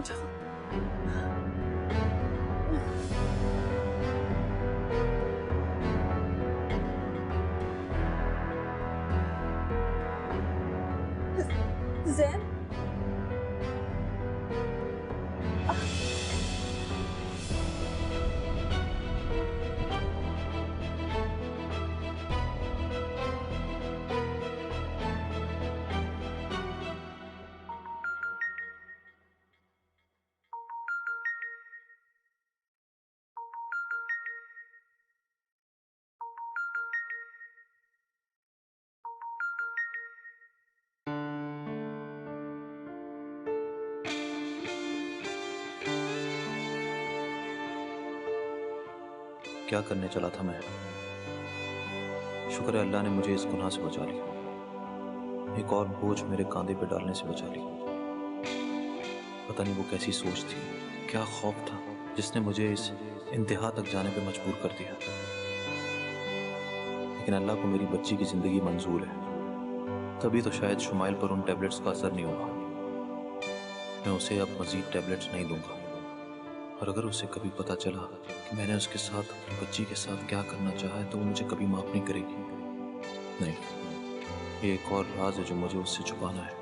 जाओ। जैन, क्या करने चला था मैं? शुक्र है अल्लाह ने मुझे इस गुनाह से बचा लिया, एक और बोझ मेरे कांधे पे डालने से बचा लिया। पता नहीं वो कैसी सोच थी, क्या खौफ था जिसने मुझे इस इंतहा तक जाने पे मजबूर कर दिया। लेकिन अल्लाह को मेरी बच्ची की जिंदगी मंजूर है, तभी तो शायद शुमाइल पर उन टैबलेट्स का असर नहीं होगा। मैं उसे अब मजीद टैबलेट्स नहीं दूंगा, और अगर उसे कभी पता चला कि मैंने उसके साथ, अपनी बच्ची के साथ क्या करना चाहा है, तो वो मुझे कभी माफ नहीं करेगी। नहीं, ये एक और राज है जो मुझे उससे छुपाना है,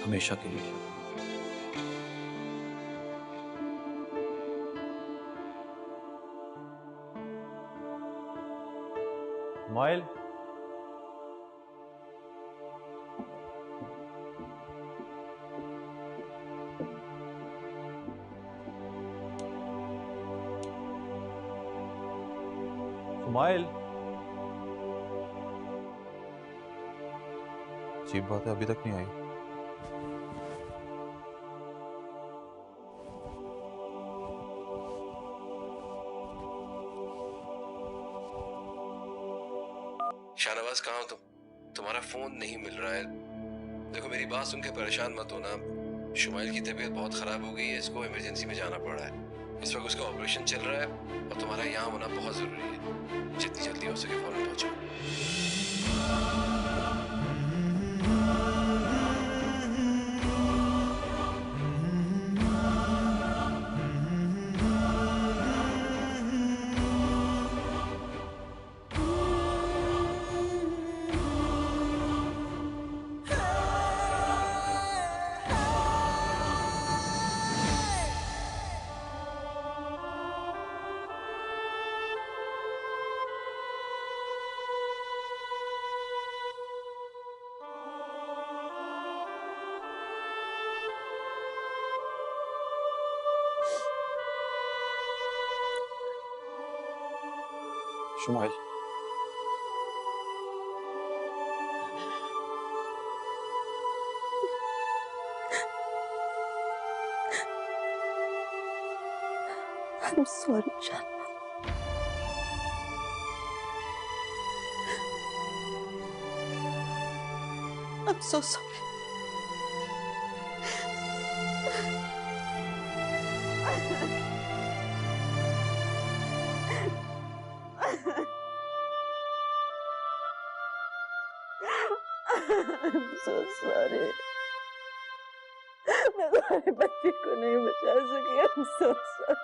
हमेशा के लिए। मोइल, मोइल। अजीब बात है, अभी तक नहीं आई। शाहनवाज, कहाँ हो तुम? तुम्हारा फोन नहीं मिल रहा है। देखो, मेरी बात सुन के परेशान मत होना। शुमाइल की तबीयत बहुत खराब हो गई है, इसको इमरजेंसी में जाना पड़ रहा है। इस वक्त उसका ऑपरेशन चल रहा है और तुम्हारा यहाँ होना बहुत जरूरी है। जितनी जल्दी हो सके फौरन पहुंचो। Shumail, I'm sorry, Shan. I'm so sorry. I'm so sorry. मैं तुम्हारे बच्चे को नहीं बचा सकी। I'm so sorry.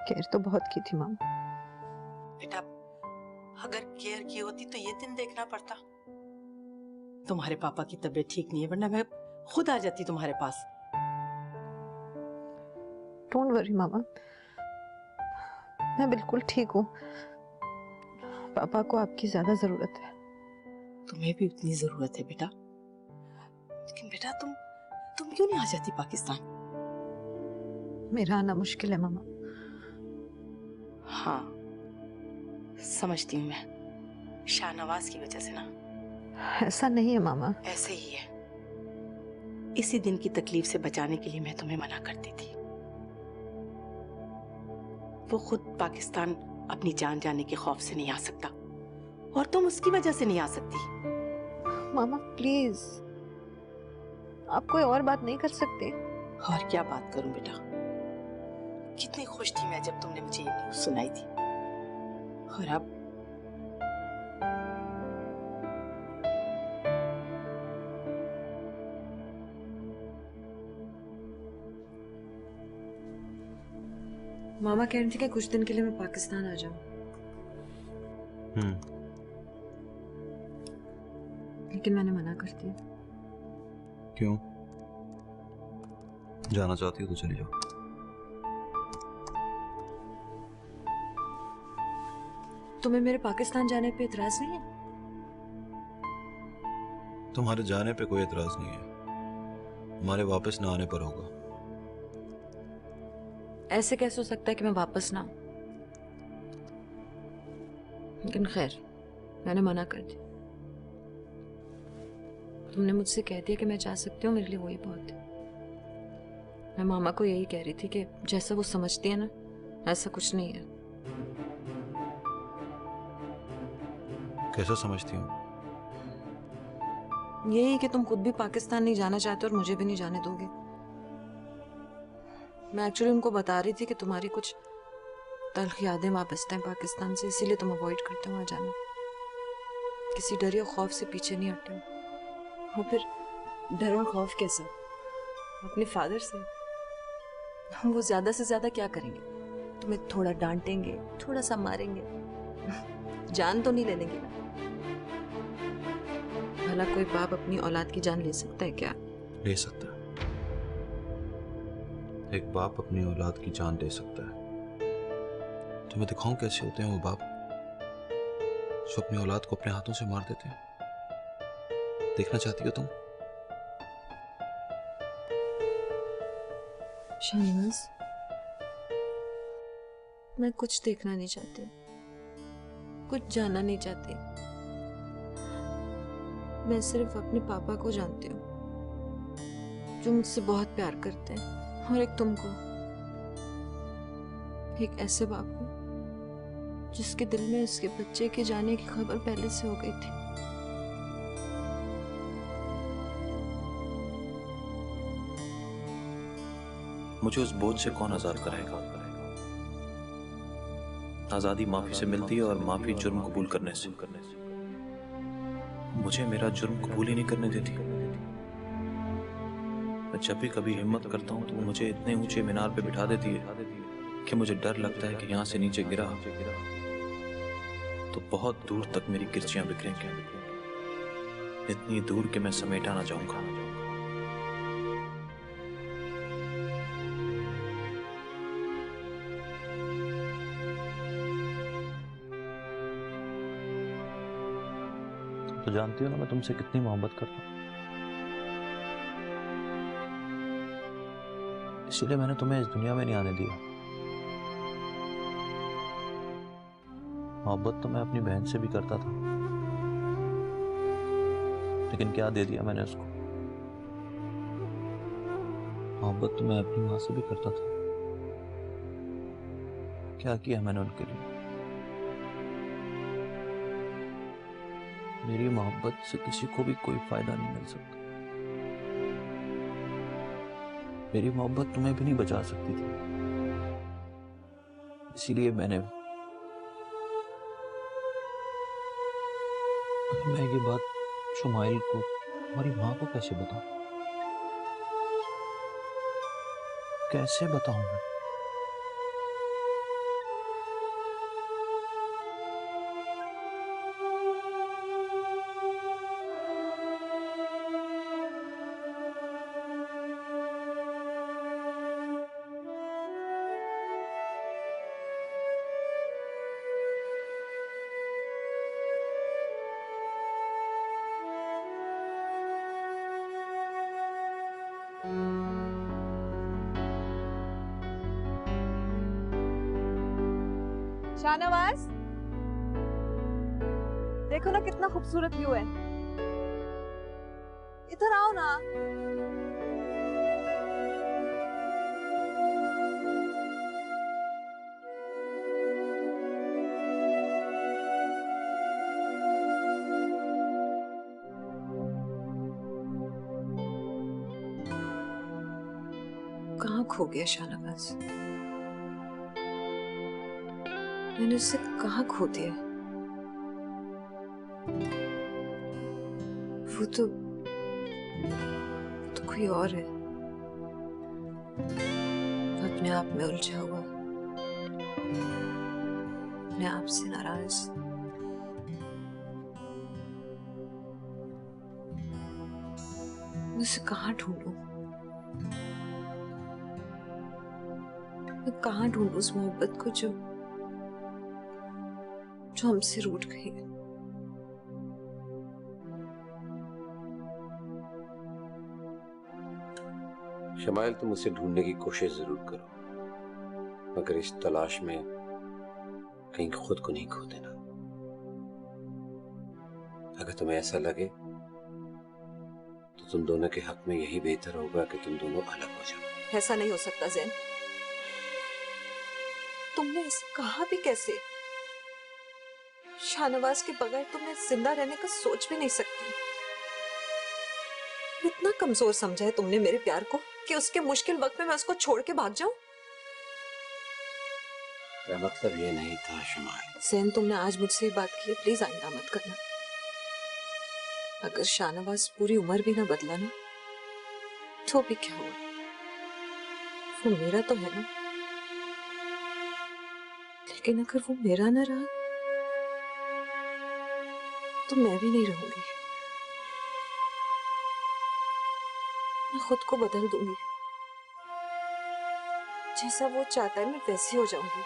केयर तो बहुत की थी मामा। बेटा, अगर केयर की होती तो ये दिन देखना पड़ता। तुम्हारे पापा की तबीयत ठीक नहीं है, वरना मैं खुद आ जाती तुम्हारे पास। डोंट वरी मामा, मैं बिल्कुल ठीक हूँ। पापा को आपकी ज्यादा जरूरत है। तुम्हें भी उतनी जरूरत है बेटा। लेकिन बेटा तुम क्यों नहीं आ जाती पाकिस्तान? मेरा आना मुश्किल है मामा। हाँ, समझती हूँ मैं, शाहनवाज की वजह से ना। ऐसा नहीं है मामा। ऐसे ही है। इसी दिन की तकलीफ से बचाने के लिए मैं तुम्हें मना करती थी। वो खुद पाकिस्तान अपनी जान जाने के खौफ से नहीं आ सकता, और तुम उसकी वजह से नहीं आ सकती। मामा प्लीज, आप कोई और बात नहीं कर सकते? और क्या बात करूं बेटा? कितनी खुश थी मैं जब तुमने मुझे ये न्यूज़ सुनाई थी, और अब मामा कह रही थी कि कुछ दिन के लिए मैं पाकिस्तान आ जाऊं, लेकिन मैंने मना कर दिया। क्यों? जाना चाहती हो तो चली जाओ। तुम्हें मेरे पाकिस्तान जाने पे इतराज नहीं है? तुम्हारे जाने पे कोई एतराज नहीं है, हमारे वापस ना आने पर होगा। ऐसे कैसे हो सकता है कि मैं वापस ना आऊं? लेकिन खैर, मैंने मना कर दिया। तुमने मुझसे कह दिया कि मैं जा सकती हूँ, मेरे लिए वही बहुत है। मैं मामा को यही कह रही थी कि जैसा वो समझती है ना, ऐसा कुछ नहीं है। कैसा समझती हूँ? यही कि तुम खुद भी पाकिस्तान नहीं जाना चाहते और मुझे भी नहीं जाने दोगे। मैं एक्चुअली उनको बता रही थी कि तुम्हारी कुछ तल्ख यादें वाबस्ता हैं पाकिस्तान से, इसीलिए तुम अवॉइड करते हो वहां जाना। किसी डर या खौफ से पीछे नहीं हटे हो। और फिर डर और खौफ कैसा? अपने फादर से। वो ज्यादा से ज्यादा क्या करेंगे? तुम्हें थोड़ा डांटेंगे, थोड़ा सा मारेंगे, जान तो नहीं ले लेंगे ना। भला कोई बाप अपनी औलाद की जान ले सकता है क्या? ले सकता है। एक बाप अपनी औलाद की जान ले सकता है। तुम्हें दिखाऊं कैसे होते हैं वो बाप जो अपनी औलाद को अपने हाथों से मार देते हैं? देखना चाहती हो तुम? शाहनवाज, मैं कुछ देखना नहीं चाहती, कुछ जानना नहीं चाहती। मैं सिर्फ अपने पापा को जानती हूँ, जो मुझसे बहुत प्यार करते हैं, और एक तुमको, एक ऐसे बाप को जिसके दिल में उसके बच्चे के जाने की खबर पहले से हो गई थी। मुझे उस बोझ से कौन आजाद कराएगा? आजादी माफी से मिलती है, और माफी जुर्म कबूल करने से। मुझे मेरा जुर्म कबूल ही नहीं करने देती। मैं जब भी कभी हिम्मत करता हूँ तो वो मुझे इतने ऊंचे मीनार पे बिठा देती है कि मुझे डर लगता है कि यहाँ से नीचे गिरा तो बहुत दूर तक मेरी किरचियां बिखरेंगी, इतनी दूर कि मैं समेटा ना जाऊंगा। तो जानती हो ना मैं तुमसे कितनी मोहब्बत करता हूँ, इसीलिए मैंने तुम्हें इस दुनिया में नहीं आने दिया। मोहब्बत तो मैं अपनी बहन से भी करता था, लेकिन क्या दे दिया मैंने उसको। मोहब्बत तो मैं अपनी माँ से भी करता था, क्या किया मैंने उनके लिए। मेरी मोहब्बत से किसी को भी कोई फायदा नहीं मिल सकता। मेरी मोहब्बत तुम्हें भी नहीं बचा सकती थी, इसीलिए मैं ये बात शुमाइल को, हमारी माँ को कैसे बताऊं? कैसे बताऊं मैं? शाहनवाज, देखो ना कितना खूबसूरत व्यू है। इधर आओ ना। कहाँ खो गया शाहनवाज? मैंने उसे कहाँ खो दिया? वो तो कोई और है, अपने आप में उलझा हुआ, अपने आप से नाराज। मैं उसे कहाँ ढूंढूं? मैं कहाँ ढूंढूं उस मोहब्बत को जो हमसे रूठ गई है। शमाइल, तुम उसे ढूंढने की कोशिश जरूर करो, मगर इस तलाश में कहीं खुद को नहीं खो देना। अगर तुम्हें ऐसा लगे तो तुम दोनों के हक में यही बेहतर होगा कि तुम दोनों अलग हो जाओ। ऐसा नहीं हो सकता ज़ैन। तुमने इसे कहा भी कैसे? शाहनवाज के बगैर तो मैं जिंदा रहने का सोच भी नहीं सकती। इतना कमजोर समझा है तुमने मेरे प्यार को कि उसके मुश्किल वक्त में मैं उसको छोड़ के भाग जाऊं? मेरा मतलब ये नहीं था शमाइल। ज़ैन, तुमने आज मुझसे ये बात की है, प्लीज आइंदा मत करना। अगर शाहनवाज पूरी उम्र भी ना बदला ना, तो भी क्या हुआ? वो मेरा तो है ना। लेकिन अगर वो मेरा ना रहा तो मैं भी नहीं रहूंगी। मैं खुद को बदल दूंगी, जैसा वो चाहता है मैं वैसी हो जाऊंगी।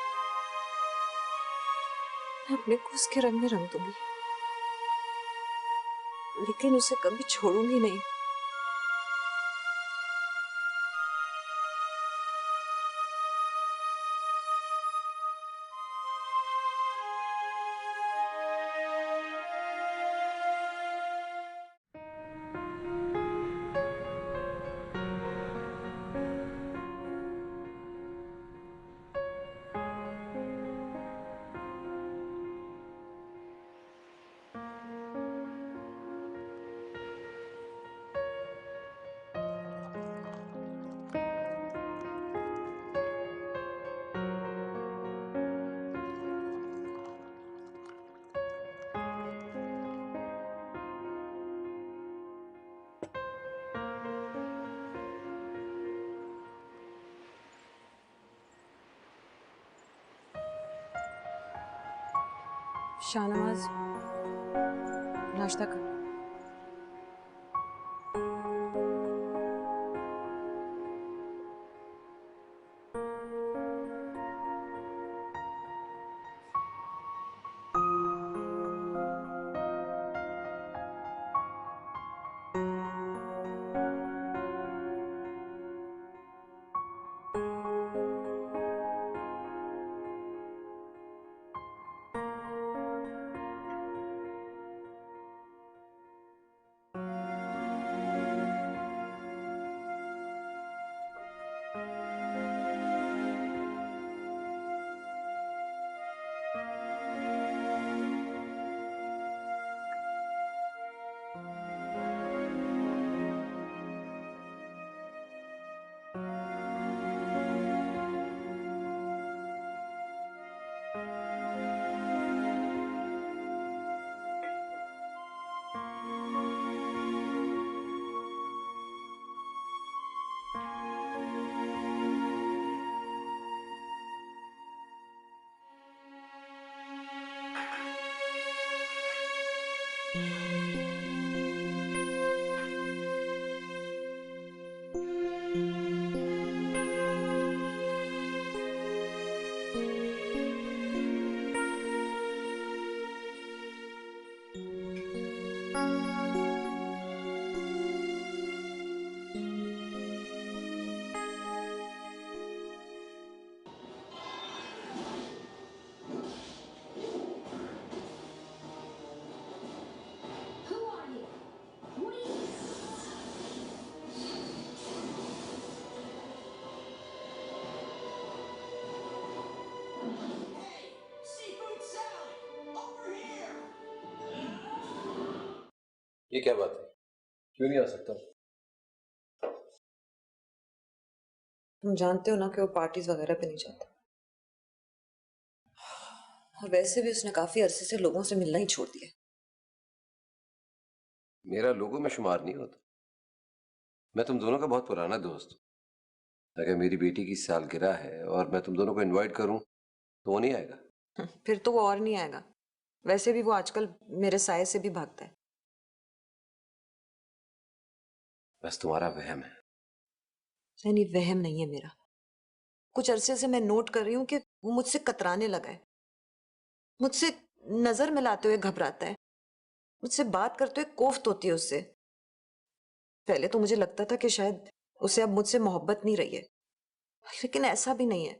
मैं अपने को उसके रंग में रंग दूंगी, लेकिन उसे कभी छोड़ूंगी नहीं। शाहनवाज, नाश्ता कर। ये क्या बात है? क्यों नहीं आ सकता? तुम जानते हो ना कि वो पार्टीज वगैरह पे नहीं जाता। और वैसे भी उसने काफी अरसे से लोगों से मिलना ही छोड़ दिया। मेरा लोगों में शुमार नहीं होता। मैं तुम दोनों का बहुत पुराना दोस्त हूं। अगर मेरी बेटी की सालगिरह है और मैं तुम दोनों को इनवाइट करूं तो वो नहीं आएगा। फिर तो वो और नहीं आएगा। वैसे भी वो आजकल मेरे साये से भी भागता है। बस तुम्हारा वहम है। नहीं, वहम नहीं है मेरा। कुछ अरसे से मैं नोट कर रही हूँ कि वो मुझसे कतराने लगा है, मुझसे नजर मिलाते हुए घबराता है, मुझसे बात करते हुए कोफ्त होती है उससे। पहले तो मुझे लगता था कि शायद उसे अब मुझसे मोहब्बत नहीं रही है, लेकिन ऐसा भी नहीं है।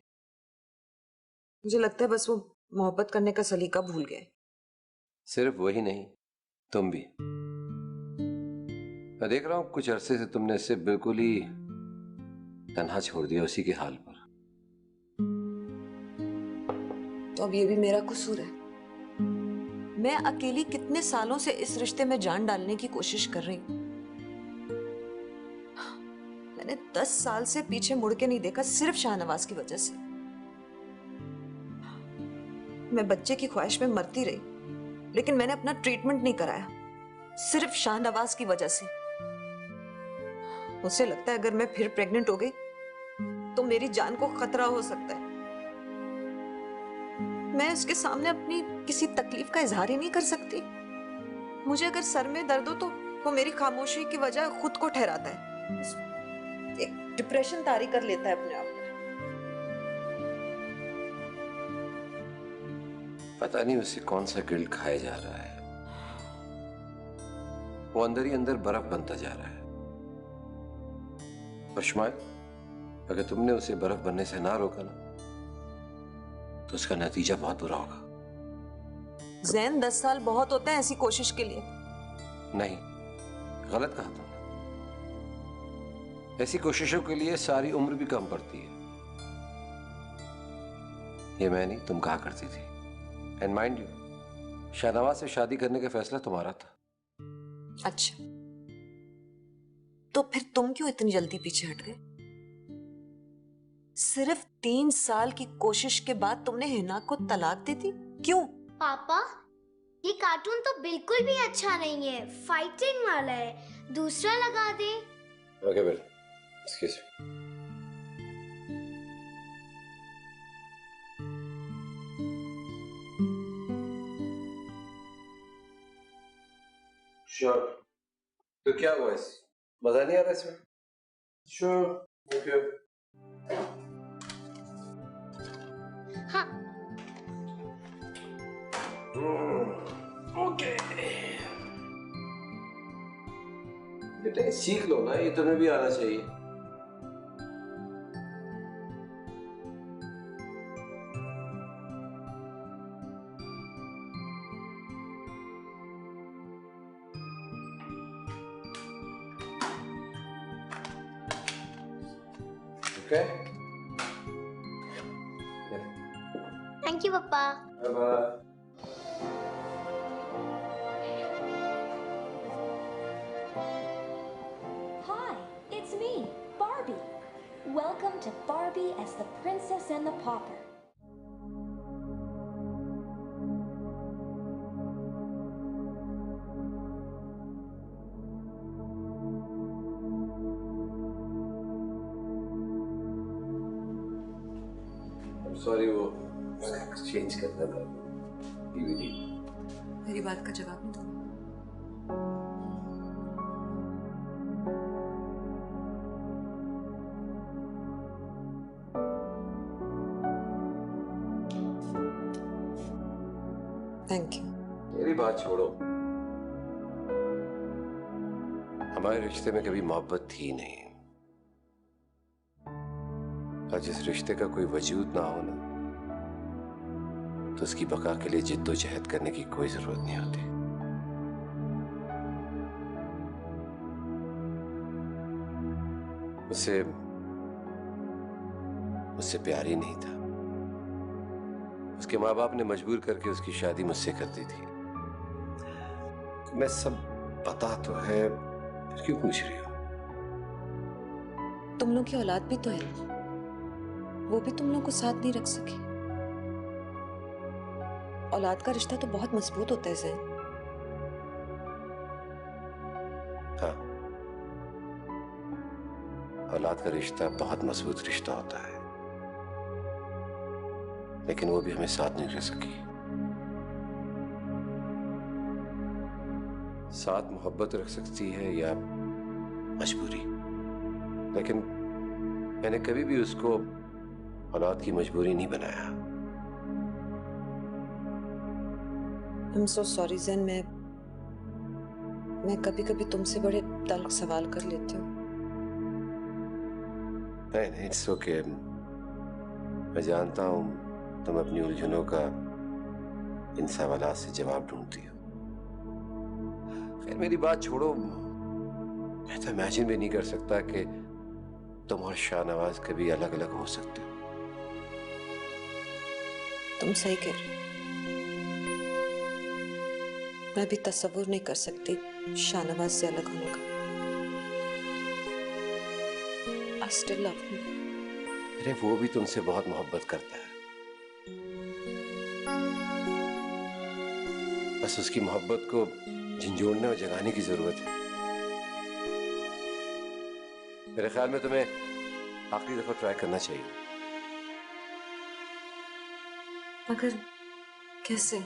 मुझे लगता है बस वो मोहब्बत करने का सलीका भूल गए। सिर्फ वही नहीं, तुम भी। मैं देख रहा हूं कुछ अरसे से तुमने इसे बिल्कुल ही तन्हा छोड़ दिया उसी के हाल पर। तो अब ये भी मेरा कसूर है। मैं अकेली कितने सालों से इस रिश्ते में जान डालने की कोशिश कर रही हूं। मैंने 10 साल से पीछे मुड़ के नहीं देखा, सिर्फ शाहनवाज की वजह से। मैं बच्चे की ख्वाहिश में मरती रही, लेकिन मैंने अपना ट्रीटमेंट नहीं कराया, सिर्फ शाहनवाज की वजह से। मुझे लगता है अगर मैं फिर प्रेग्नेंट हो गई तो मेरी जान को खतरा हो सकता है। मैं उसके सामने अपनी किसी तकलीफ का इजहार ही नहीं कर सकती। मुझे अगर सर में दर्द हो तो वो मेरी खामोशी की वजह खुद को ठहराता है, एक डिप्रेशन तारी कर लेता है अपने आप में। पता नहीं उसे कौन सा गिल्ट खाया जा रहा है। वो अंदर ही अंदर बर्फ बनता जा रहा है। और शुमाइल, अगर तुमने उसे बर्फ बनने से ना रोका ना तो उसका नतीजा बहुत बुरा होगा। जैन 10 साल बहुत होते हैं ऐसी कोशिश के लिए। नहीं, गलत कहा तुमने। ऐसी कोशिशों के लिए सारी उम्र भी कम पड़ती है। ये मैं नहीं, तुम कहा करती थी। एंड माइंड यू, शाहनवाज से शादी करने का फैसला तुम्हारा था। अच्छा, तो फिर तुम क्यों इतनी जल्दी पीछे हट गए? सिर्फ 3 साल की कोशिश के बाद तुमने हिना को तलाक दे दी, क्यों? पापा, ये कार्टून तो बिल्कुल भी अच्छा नहीं है, फाइटिंग वाला है, दूसरा लगा दे। ओके बेटा, एक्सक्यूज मी। श्योर। तो क्या हुआ इस? मजा नहीं आ रहा इसमें? Sure, okay. हाँ। ओके। बेटा सीख लो ना, ये तुम्हें भी आना चाहिए। Okay. थैंक यू पापा। Bye bye. Hi, it's me, Barbie. Welcome to Barbie as the Princess and the Pauper. Sorry, वो एक्सचेंज करना था डीवीडी। मेरी बात का जवाब नहीं दूंगा। Thank you. मेरी बात छोड़ो। हमारे रिश्ते में कभी मोहब्बत थी नहीं, और जिस रिश्ते का कोई वजूद ना हो ना, तो उसकी बका के लिए जिद्दोजहद करने की कोई जरूरत नहीं होती। उससे प्यार ही नहीं था। उसके माँ बाप ने मजबूर करके उसकी शादी मुझसे कर दी थी। मैं सब पता तो है, फिर क्यों पूछ रही हो? तुम लोग की औलाद भी तो है, वो भी तुम लोग को साथ नहीं रख सकी। औलाद का रिश्ता तो बहुत मजबूत होता है ज़ैन। हाँ, औलाद का रिश्ता बहुत मजबूत रिश्ता होता है, लेकिन वो भी हमें साथ नहीं रह सकी। साथ मोहब्बत रख सकती है या मजबूरी, लेकिन मैंने कभी भी उसको औलाद की मजबूरी नहीं बनाया। I'm so sorry ज़ैन, मैं कभी कभी तुमसे बड़े तल्ख सवाल कर लेती हूँ। नहीं, इट्स ओके। मैं जानता हूँ तुम अपनी उलझनों का इन सवालात से जवाब ढूंढती हो। खैर, मेरी बात छोड़ो। मैं तो इमेजिन भी नहीं कर सकता कि तुम और शाहनवाज कभी अलग अलग हो सकते हो। तुम सही कह रहे हो। मैं भी तस्वुर नहीं कर सकती शाहनवाज से अलग होने का। I still love him. अरे वो भी तुमसे बहुत मोहब्बत करता है, बस उसकी मोहब्बत को झंझोड़ने और जगाने की जरूरत है। मेरे ख्याल में तुम्हें आखिरी दफा ट्राई करना चाहिए। मगर कैसे?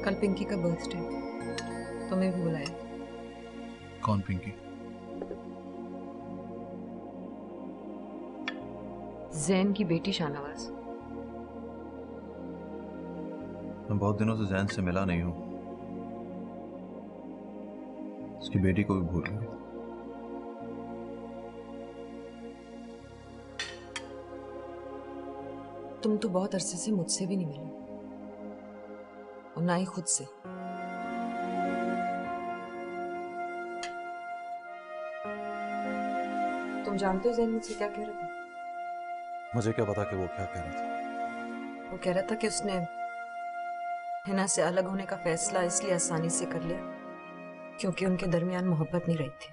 कल पिंकी का बर्थडे, तुम्हें भी बुलाया। कौन पिंकी? ज़ैन की बेटी शाहनवाज। मैं बहुत दिनों से जैन से मिला नहीं हूं, उसकी बेटी को भी भूल गया। तुम तो बहुत अरसे से मुझसे भी नहीं मिले और ना ही खुद से। तुम जानते हो ज़ैन मुझसे क्या कह रहा था? मुझे क्या पता कि वो क्या कह रहा था। वो कह रहा था कि उसने हिना से अलग होने का फैसला इसलिए आसानी से कर लिया क्योंकि उनके दरमियान मोहब्बत नहीं रही थी,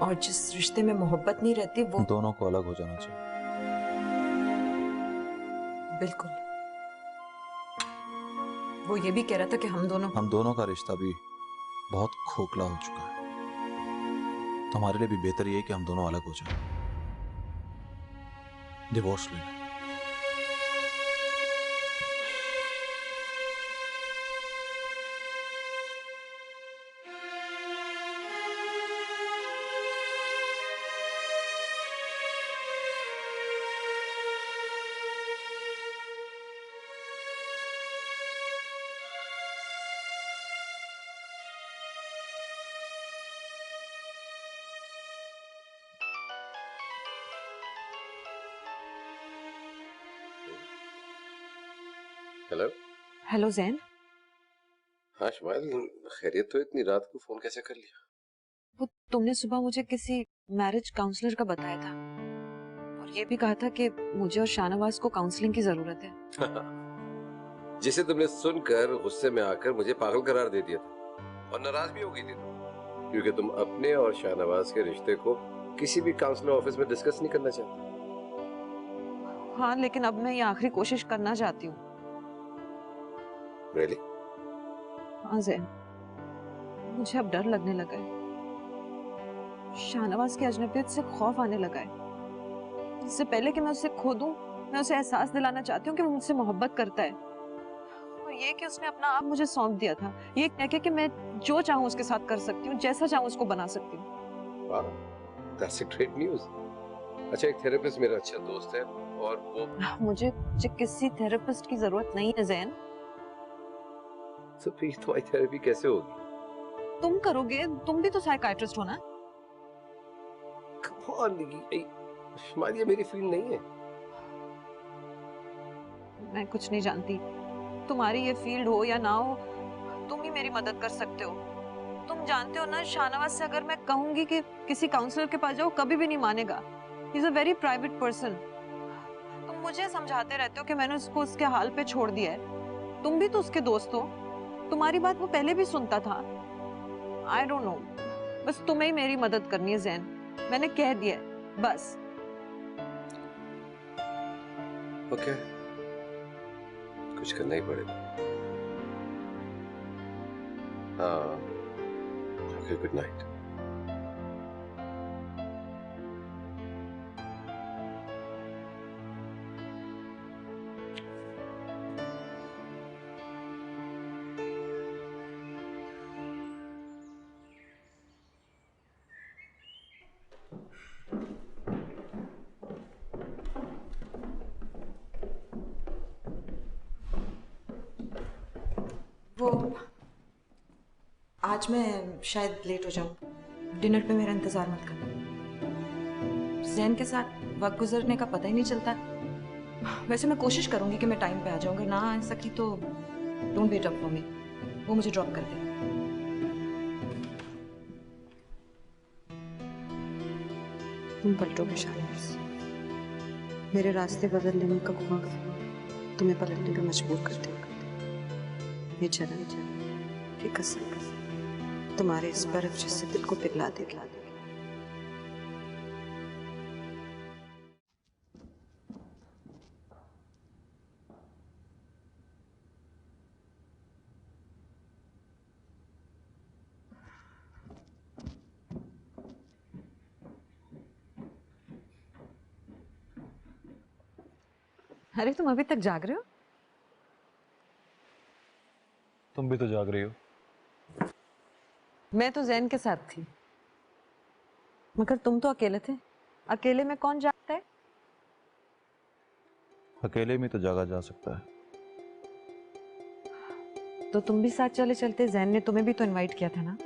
और जिस रिश्ते में मोहब्बत नहीं रहती वो दोनों को अलग हो जाना चाहिए। बिल्कुल। वो ये भी कह रहा था कि हम दोनों का रिश्ता भी बहुत खोखला हो चुका है, तो हमारे लिए भी बेहतर ये है कि हम दोनों अलग हो जाएं, डिवोर्स ले लें। हेलो। हेलो ज़ैन। हाँ शुमाइल, खैरियत? तो इतनी रात को फोन कैसे कर लिया? वो तुमने सुबह मुझे किसी मैरिज काउंसलर का बताया था और ये भी कहा था कि मुझे और शाहनवाज को काउंसलिंग की जरूरत है। जिसे तुमने सुनकर गुस्से में आकर मुझे पागल करार दे दिया था और नाराज भी हो गई थी तुम, क्योंकि तुम अपने और शाहनवाज के रिश्ते को किसी भी काउंसलर ऑफिस में डिस्कस नहीं करना चाहते। हाँ, लेकिन अब मैं ये आखिरी कोशिश करना चाहती हूँ। Really? हाँ ज़ैन, मुझे अब डर लगने लगा है। शाहनवाज की अजनबियत से खौफ आने लगा है। इससे पहले कि मैं उसे खो दूं, मैं उसे एहसास दिलाना चाहती हूँ कि वो मुझसे मोहब्बत करता है, और ये कि उसने अपना आप मुझे सौंप दिया था, ये कह के कि मैं जो चाहूँ उसके साथ कर सकती हूँ, जैसा चाहूँ उसको बना सकती हूँ। वाह, that's a great news। अच्छा, एक थेरेपिस्ट मेरा अच्छा दोस्त है और वो मुझे किसी थेरेपिस्ट की जरूरत नहीं है ज़ैन। तो फिर तुम्हारी थेरेपी कैसे होगी? तुम करोगे, तुम भी तो साइकाइट्रिस्ट हो ना। Come on, शुमाइल, ये मेरी फील्ड नहीं है। मैं कुछ नहीं जानती, तुम्हारी ये फील्ड हो या ना हो, तुम ही मेरी मदद कर सकते हो। तुम जानते हो ना, शाहनवाज से अगर मैं कहूंगी कि किसी काउंसलर के पास जाओ, कभी भी नहीं मानेगा। He is a very private person. तुम मुझे समझाते रहते हो कि मैंने उसको उसके हाल पे छोड़ दिया है। तुम भी तो उसके दोस्त हो, तुम्हारी बात वो पहले भी सुनता था। आई डोंट नो, बस तुम्हें ही मेरी मदद करनी है जैन। मैंने कह दिया है, बस। ओके, कुछ करना ही पड़ेगा। हाँ, ओके, गुड नाइट। वो आज मैं शायद लेट हो जाऊं। डिनर पे मेरा इंतजार मत करना। जैन के साथ वक्त गुजरने का पता ही नहीं चलता। वैसे मैं कोशिश करूंगी कि मैं टाइम पे आ जाऊं, अगर ना आ सकी तो don't wait up for me, वो मुझे ड्रॉप कर दे। तुम पलटोगे शायद, मेरे रास्ते बदल लेने का ख्वाब तुम्हें पलटने पे मजबूर कर देगा। ये चरण एक असर तुम्हारे इस बर्फ जिससे दिल को पिघला देगा। अरे तुम अभी तक जाग रहे हो? तुम भी तो जाग रही हो। मैं तो जैन के साथ थी, मगर तुम तो अकेले थे। अकेले में कौन जागता है? अकेले में तो जागा जा सकता है। तो तुम भी साथ चले चलते, जैन ने तुम्हें भी तो इनवाइट किया था ना।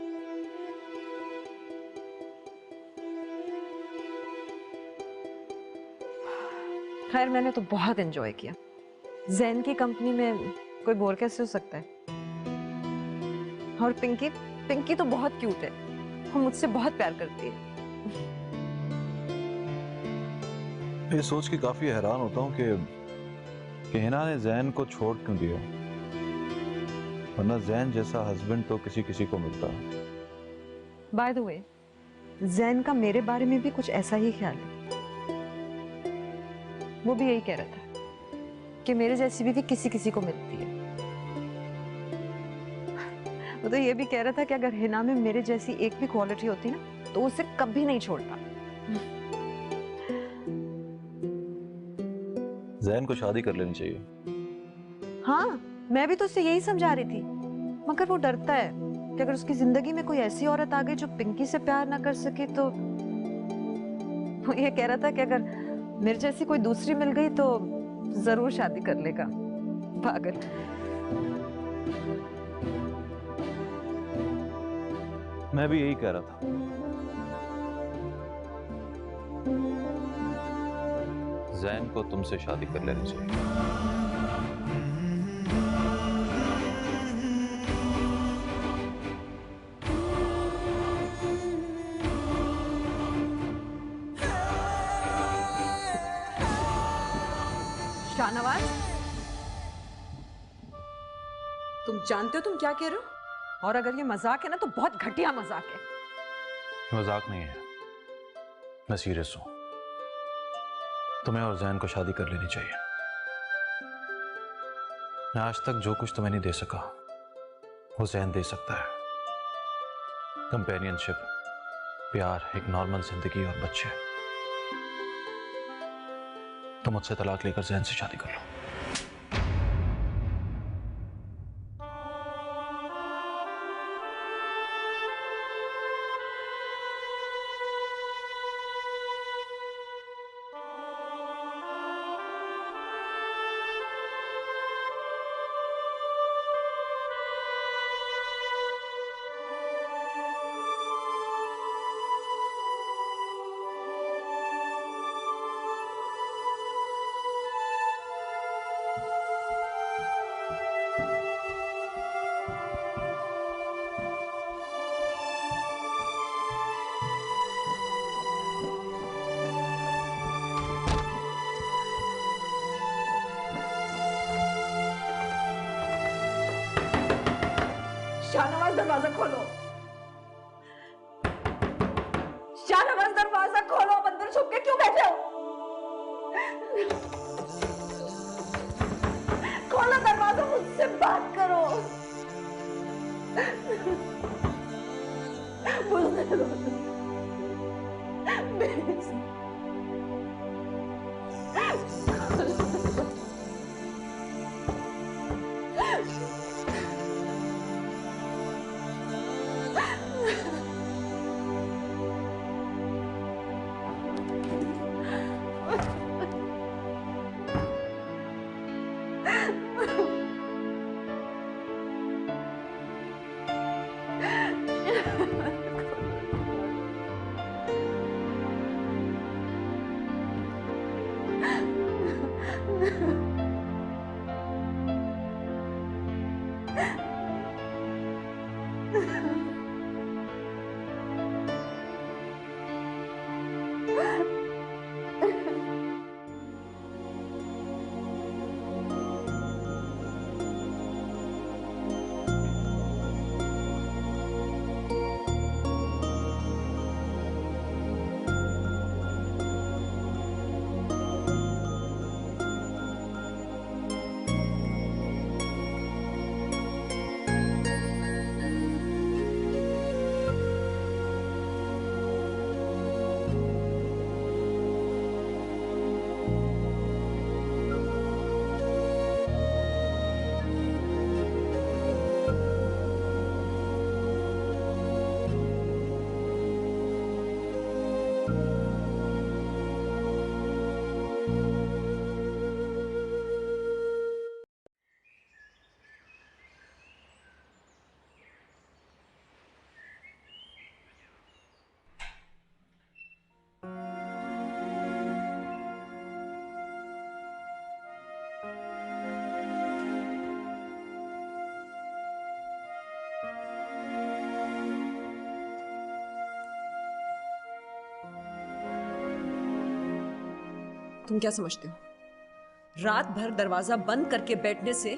खैर, मैंने तो बहुत एंजॉय किया। जैन की कंपनी में कोई बोर कैसे हो सकता है? और पिंकी, पिंकी तो बहुत क्यूट है, वो मुझसे बहुत प्यार करती है। ये सोच के काफी हैरान होता हूँ कि हिना ने जैन को छोड़ क्यों दिया, वरना जैन जैसा हस्बैंड तो किसी किसी को मिलता है। बाय द वे, जैन का मेरे बारे में भी कुछ ऐसा ही ख्याल है। वो भी यही कह रहा था कि मेरे जैसी बीवी किसी किसी को मिलती है। वो तो ये भी कह रहा था कि अगर हिना में मेरे जैसी एक भी क्वालिटी होती ना, तो उसे कभी नहीं छोड़ता। जैन को शादी कर लेनी चाहिए। हाँ, मैं भी तो उसे यही समझा रही थी, मगर वो डरता है कि अगर उसकी जिंदगी में कोई ऐसी औरत आ गई जो पिंकी से प्यार ना कर सके तो। वो ये कह रहा था कि अगर मेरे जैसी कोई दूसरी मिल गई तो जरूर शादी कर लेगा। पागल। मैं भी यही कह रहा था। जैन को तुमसे शादी कर लेनी चाहिए। शाहनवाज, तुम जानते हो तुम क्या कह रहे हो? और अगर ये मजाक है ना, तो बहुत घटिया मजाक है। ये मजाक नहीं है, मैं सीरियस हूं। तुम्हें और जैन को शादी कर लेनी चाहिए। मैं आज तक जो कुछ तुम्हें नहीं दे सका, वो जैन दे सकता है। कंपेनियनशिप, प्यार, एक नॉर्मल जिंदगी और बच्चे। तुम मुझसे तलाक लेकर जैन से शादी कर लो। शाहनवाज दरवाजा खोलो, शाहनवाज दरवाजा खोलो, आप अंदर छुप के क्यों बैठे हो? खोलो दरवाजा, मुझसे बात करो। बुझने दो। तुम क्या समझते हो रात भर दरवाजा बंद करके बैठने से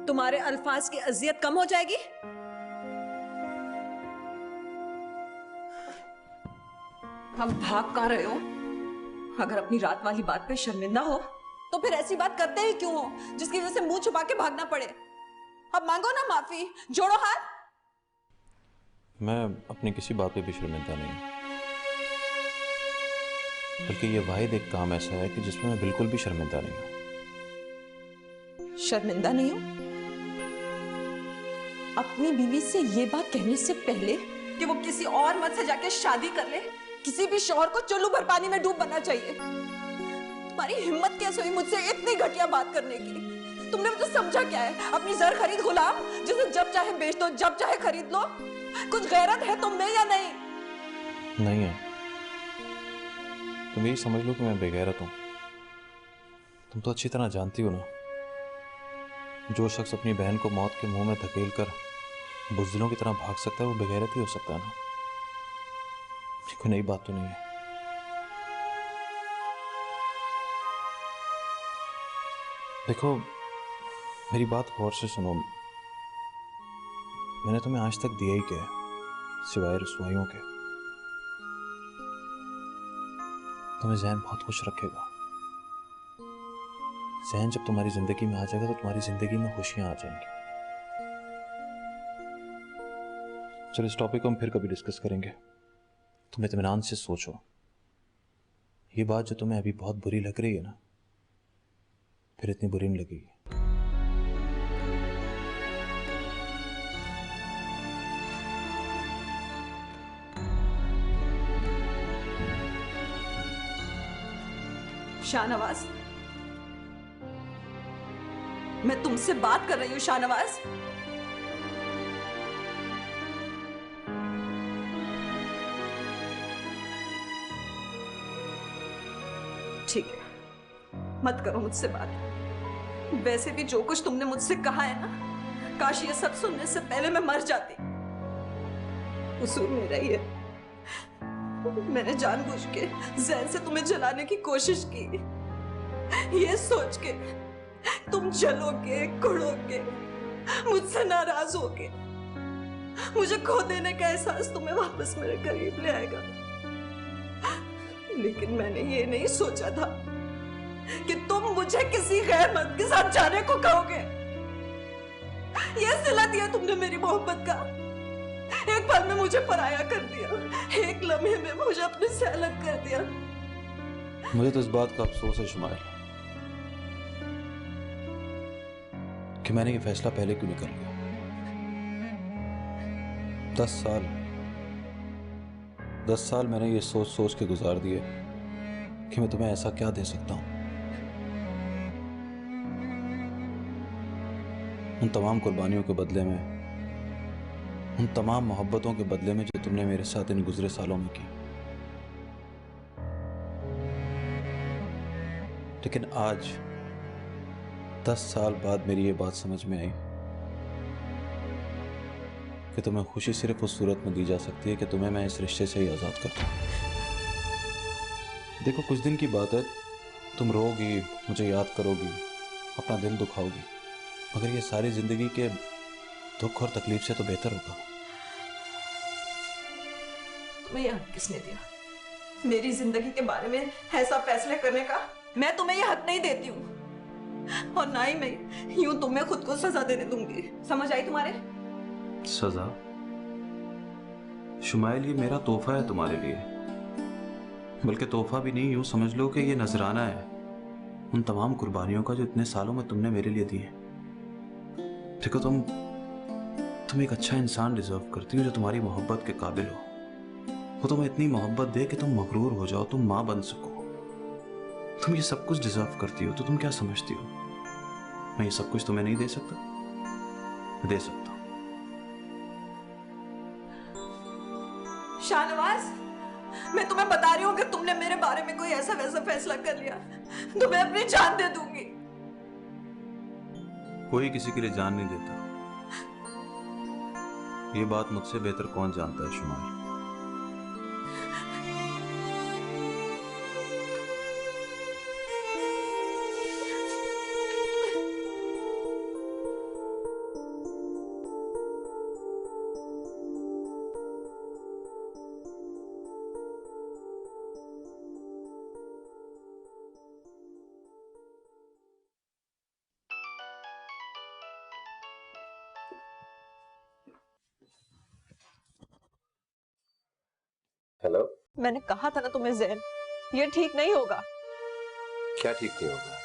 तुम्हारे अल्फाज की अजियत कम हो जाएगी? हम भाग कहां रहे हो? अगर अपनी रात वाली बात पे शर्मिंदा हो तो फिर ऐसी बात करते ही क्यों हो जिसकी वजह से मुंह छुपा के भागना पड़े? अब मांगो ना माफी, जोड़ो हाथ। मैं अपनी किसी बात पे भी शर्मिंदा नहीं हूं, बल्कि ये वाहिद एक काम ऐसा है कि जिसमें मैं बिल्कुल भी शर्मिंदा नहीं हूं। शर्मिंदा नहीं हो? अपनी बीवी से ये बात कहने से पहले कि वो किसी और मर्द से जाके शादी कर ले, किसी भी शौहर को चुल्लू भर पानी में डूब बनना चाहिए। तुम्हारी हिम्मत कैसे हुई मुझसे इतनी घटिया बात करने की? तुमने मुझे समझा क्या है? अपनी जर खरीद गुलाम जिसे जब चाहे बेच दो, जब चाहे खरीद लो। कुछ गैरत है तुम में या नहीं? नहीं है। तुम यही समझ लो कि मैं बेगैरत हूं। तुम तो अच्छी तरह जानती हो ना, जो शख्स अपनी बहन को मौत के मुंह में धकेल कर बुज़दिलों की तरह भाग सकता है वो बेगैरत ही हो सकता है ना। कोई नई बात तो नहीं है। देखो, मेरी बात गौर से सुनो। मैंने तुम्हें आज तक दिया ही क्या है सिवाय रसवाइयों के? तुम्हें ज़हन बहुत खुश रखेगा। ज़हन जब तुम्हारी जिंदगी में आ जाएगा तो तुम्हारी जिंदगी में खुशियां आ जाएंगी। चलो इस टॉपिक को हम फिर कभी डिस्कस करेंगे। तुम इत्मीनान से सोचो। ये बात जो तुम्हें अभी बहुत बुरी लग रही है ना, फिर इतनी बुरी नहीं लगेगी। शाहनवाज, मैं तुमसे बात कर रही हूं शाहनवाज। ठीक है, मत करो मुझसे बात। वैसे भी जो कुछ तुमने मुझसे कहा है ना, काश ये सब सुनने से पहले मैं मर जाती। कसूर मेरा ही है। मैंने जानबूझ के ज़हन से तुम्हें जलाने की कोशिश की, ये सोच के तुम जलोगे, कुड़ोगे, मुझसे नाराज होगे। मुझे खो देने का एहसास तुम्हें वापस मेरे करीब ले आएगा। लेकिन मैंने ये नहीं सोचा था कि तुम मुझे किसी गैर मर्द के साथ जाने को कहोगे। ये सिला दिया तुमने मेरी मोहब्बत का। एक पल में मुझे पराया कर दिया, एक लम्हे में मुझे अपने से अलग कर दिया। मुझे तो इस बात का अफसोस है शुमाइल कि मैंने ये फैसला पहले क्यों नहीं कर लिया। 10 साल मैंने ये सोच सोच के गुजार दिए कि मैं तुम्हें ऐसा क्या दे सकता हूं। उन तमाम कुर्बानियों के बदले में, उन तमाम मोहब्बतों के बदले में जो तुमने मेरे साथ इन गुजरे सालों में की। लेकिन आज 10 साल बाद मेरी ये बात समझ में आई कि तुम्हें खुशी सिर्फ उस सूरत में दी जा सकती है कि तुम्हें मैं इस रिश्ते से ही आज़ाद कर दूं। देखो, कुछ दिन की बात है, तुम रोगी, मुझे याद करोगी, अपना दिल दुखाओगी, मगर ये सारी जिंदगी के दुख और तकलीफ से तो बेहतर होगा। तुम्हें यह हक किसने दिया मेरी जिंदगी के बारे में ऐसा फैसले करने का? मैं तुम्हें यह हक नहीं देती हूँ, और ना ही मैं यूं तुम्हें खुद को सजा देने दूंगी। समझ आई तुम्हारे? सजा? शुमाइल, ये मेरा तोहफा है तुम्हारे लिए। बल्कि तोहफा भी नहीं, यूं समझ लो कि ये नजराना है उन तमाम कुर्बानियों का जो इतने सालों में तुमने मेरे लिए दी है। देखो, तुम एक अच्छा इंसान डिजर्व करती हो जो तुम्हारी मोहब्बत के काबिल हो। वो तुम्हें इतनी मोहब्बत दे कि तुम मगरूर हो जाओ, तुम मां बन सको। तुम ये सब कुछ डिजर्व करती हो, तो तुम क्या समझती हो मैं ये सब कुछ तुम्हें नहीं दे सकता? मैं दे सकता हूं। शाहनवाज, मैं तुम्हें बता रही हूँ कि तुमने मेरे बारे में कोई ऐसा वैसा फैसला कर लिया तो मैं अपनी जान दे दूंगी। कोई किसी के लिए जान नहीं देता। ये बात मुझसे बेहतर कौन जानता है शुमाइल। हेलो। मैंने कहा था ना तुम्हें ज़ैन, ये ठीक नहीं होगा। क्या ठीक नहीं होगा?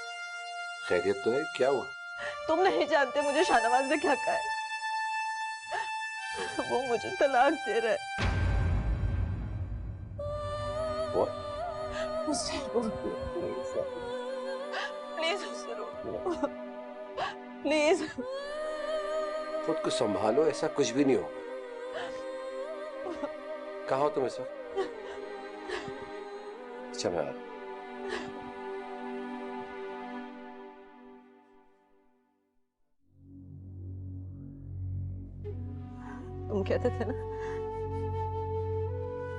खैरियत तो है? क्या हुआ? तुम नहीं जानते मुझे शाहनवाज ने क्या कहा है। वो मुझे तलाक दे रहा है। उसे रोको प्लीज, प्लीज उसे रोको प्लीज। खुद को संभालो, ऐसा कुछ भी नहीं होगा। कहाँ हो तुम इस वक्त? अच्छा, मैं आ रहा हूं। तुम कहते थे ना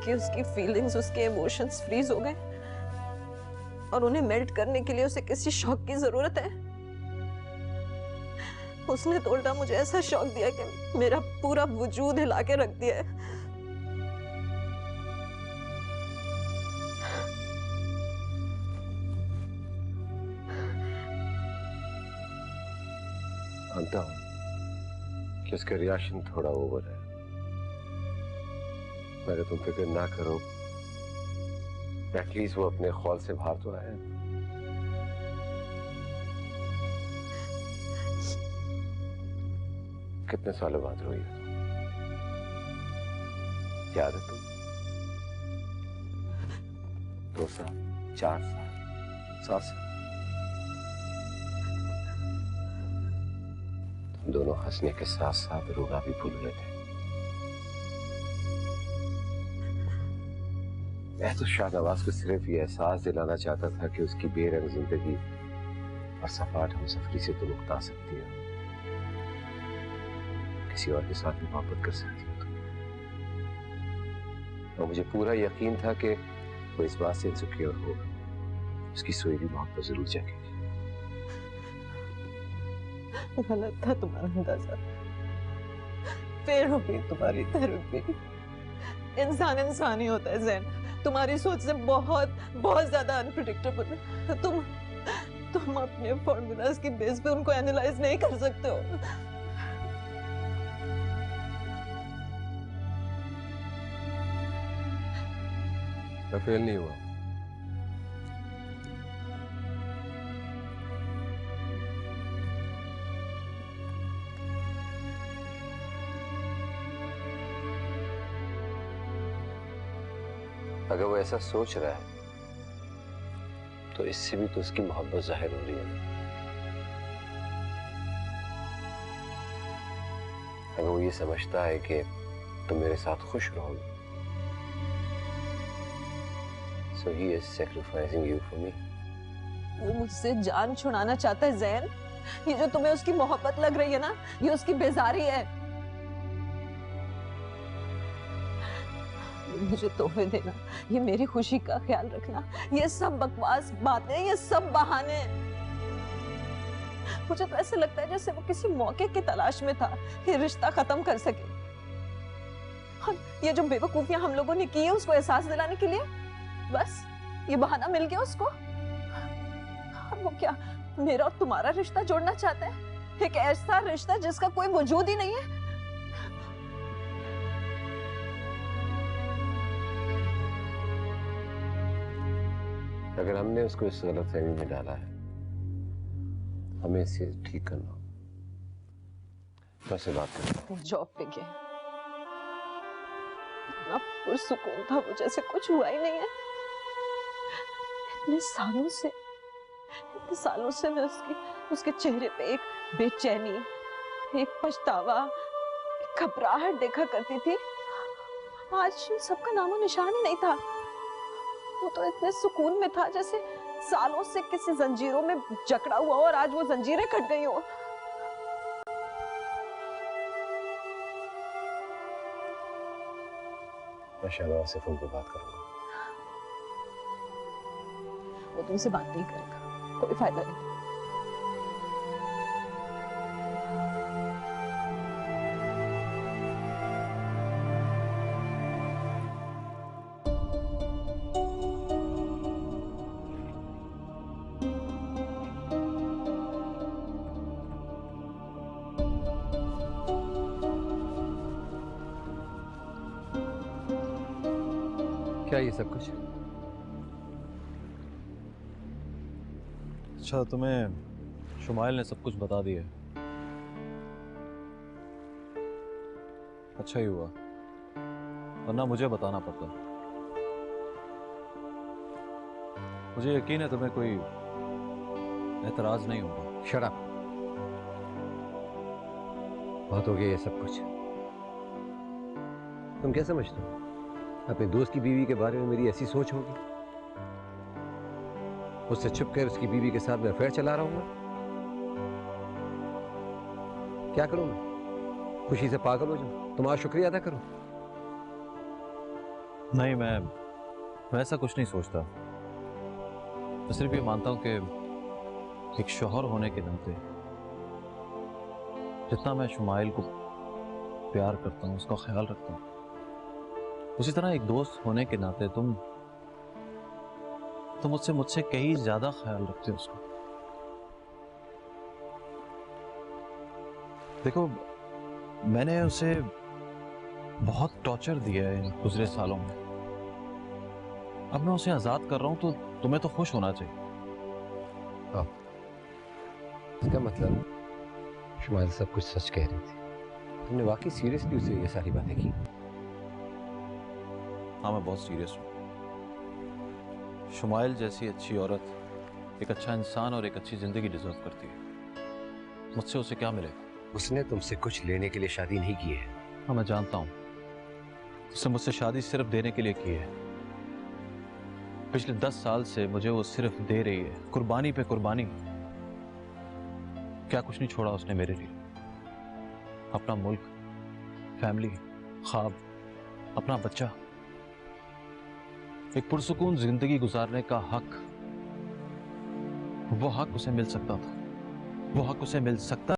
कि उसकी फीलिंग्स, उसके इमोशंस फ्रीज हो गए और उन्हें मेल्ट करने के लिए उसे किसी शॉक की जरूरत है। उसने तो उल्टा मुझे ऐसा शॉक दिया कि मेरा पूरा वजूद हिला के रख दिया है। जानता हूं कि उसका रिएक्शन थोड़ा ओवर है, मगर तुम फिक्र ना करो। एटलीस्ट वो अपने खौल से बाहर तो आया। कितने सालों बाद रोई है? याद है तुम? 2 साल, 4 साल, 7 साल दोनों हंसने के साथ साथ रोना भी भूल गए थे। मैं तो शाहनवाज को सिर्फ ये एहसास दिलाना चाहता था कि उसकी बेरंग जिंदगी और सपाट हमसफरी से तुम उकता सकती हो, किसी और के साथ भी मोहब्बत कर सकती हो तुम। और मुझे पूरा यकीन था कि वो इस बात से इनसिक्योर होगा, उसकी सोई भी मोहब्बत जरूर जागेगी। गलत था तुम्हारा अंदाजा। फिर होगी तुम्हारी थेरेपी। इंसान इंसान ही होता है जैन, तुम्हारी सोच से बहुत बहुत ज्यादा अनप्रिडिक्टेबल। तुम अपने फॉर्मूलाज की बेस पे उनको एनालाइज नहीं कर सकते हो। मैं फेल नहीं हुआ। अगर वो ऐसा सोच रहा है तो इससे भी तो उसकी मोहब्बत जाहिर हो रही है। अगर वो ये समझता है कि तुम मेरे साथ खुश रहोगे, so he is sacrificing you for me. वो मुझसे जान छुड़ाना चाहता है जैन। ये जो तुम्हें उसकी मोहब्बत लग रही है ना, ये उसकी बेजारी है। मुझे तोहफे देना, ये मेरी खुशी का ख्याल रखना, ये सब बकवास बातें, ये सब बहाने। मुझे तो ऐसे लगता है जैसे वो किसी मौके की तलाश में था कि रिश्ता खत्म कर सके। और ये जो बेवकूफियां हम लोगों ने की है उसको एहसास दिलाने के लिए, बस ये बहाना मिल गया उसको। और वो क्या मेरा और तुम्हारा रिश्ता जोड़ना चाहता है, एक ऐसा रिश्ता जिसका कोई वजूद ही नहीं है। अगर हमने उसको इस गलतफहमी में डाला है, हमें इसे ठीक करना। कैसे बात करना? जॉब पे गया, इतना पुरसुकून था वो जैसे कुछ हुआ ही नहीं है। इतने सालों से मैं उसके चेहरे पे एक बेचैनी, एक पछतावा, एक घबराहट देखा करती थी। आज सबका नामो निशान ही नहीं था। वो तो इतने सुकून में था जैसे सालों से किसी जंजीरों में जकड़ा हुआ हो और आज वो जंजीरें कट गई हो। मैं शाहनवाज से फोन पर बात करूंगा। वो तुमसे बात नहीं करेगा, कोई फायदा नहीं। क्या ये सब कुछ? अच्छा, तुम्हें शुमाइल ने सब कुछ बता दिया। अच्छा ही हुआ, वरना मुझे बताना पड़ता। मुझे यकीन है तुम्हें कोई एतराज नहीं होगा। शट अप, बहुत हो गया ये सब कुछ। तुम क्या समझते हो अपने दोस्त की बीवी के बारे में मेरी ऐसी सोच होगी? उससे छुपकर उसकी बीवी के साथ मैं अफेयर चला रहा हूं। क्या करूं मैं? खुशी से पागल हो जाऊं? तुम्हारा शुक्रिया अदा करूं? नहीं, मैं ऐसा कुछ नहीं सोचता। मैं सिर्फ ये मानता हूं कि एक शौहर होने के नाते जितना मैं शुमाइल को प्यार करता हूं, उसका ख्याल रखता हूं, उसी तरह एक दोस्त होने के नाते तुम मुझसे कहीं ज्यादा ख्याल रखते हो उसका। देखो, मैंने उसे बहुत टॉर्चर दिया है इन गुजरे सालों में। अब मैं उसे आजाद कर रहा हूं तो तुम्हें तो खुश होना चाहिए। हाँ, इसका मतलब शुमाइल सब कुछ सच कह रही थी। तुमने वाकई सीरियसली उसे ये सारी बातें की? हाँ, मैं बहुत सीरियस हूँ। शुमाइल जैसी अच्छी औरत एक अच्छा इंसान और एक अच्छी जिंदगी डिजर्व करती है। मुझसे उसे क्या मिलेगा? उसने तुमसे कुछ लेने के लिए शादी नहीं की है। हाँ, मैं जानता हूँ। उसने मुझसे शादी सिर्फ देने के लिए की है। पिछले 10 साल से मुझे वो सिर्फ दे रही है, कुर्बानी पे कुर्बानी। क्या कुछ नहीं छोड़ा उसने मेरे लिए? अपना मुल्क, फैमिली, ख्वाब, अपना बच्चा। एक पुरसुकून जिंदगी गुजारने का हक, वो हक उसे मिल सकता था। वो हक उसे मिल सकता